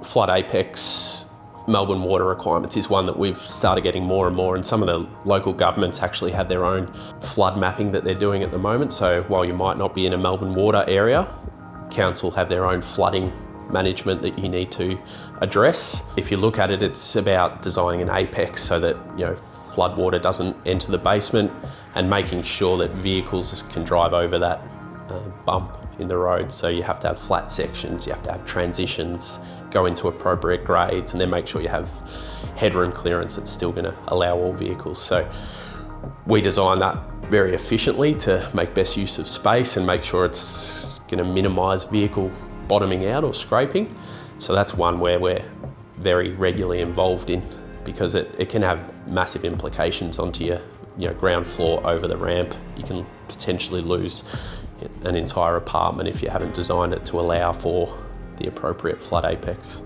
flood apex Melbourne water requirements is one that we've started getting more and more, and some of the local governments actually have their own flood mapping that they're doing at the moment. So while you might not be in a Melbourne water area, council have their own flooding management that you need to address. If you look at it, it's about designing an apex so that flood water doesn't enter the basement, and making sure that vehicles can drive over that bump in the road. So you have to have flat sections, you have to have transitions, go into appropriate grades, and then make sure you have headroom clearance that's still going to allow all vehicles. So we design that very efficiently to make best use of space and make sure it's going to minimise vehicle bottoming out or scraping. So that's one where we're very regularly involved in, because it can have massive implications onto your ground floor over the ramp. You can potentially lose an entire apartment if you haven't designed it to allow for the appropriate flood apex.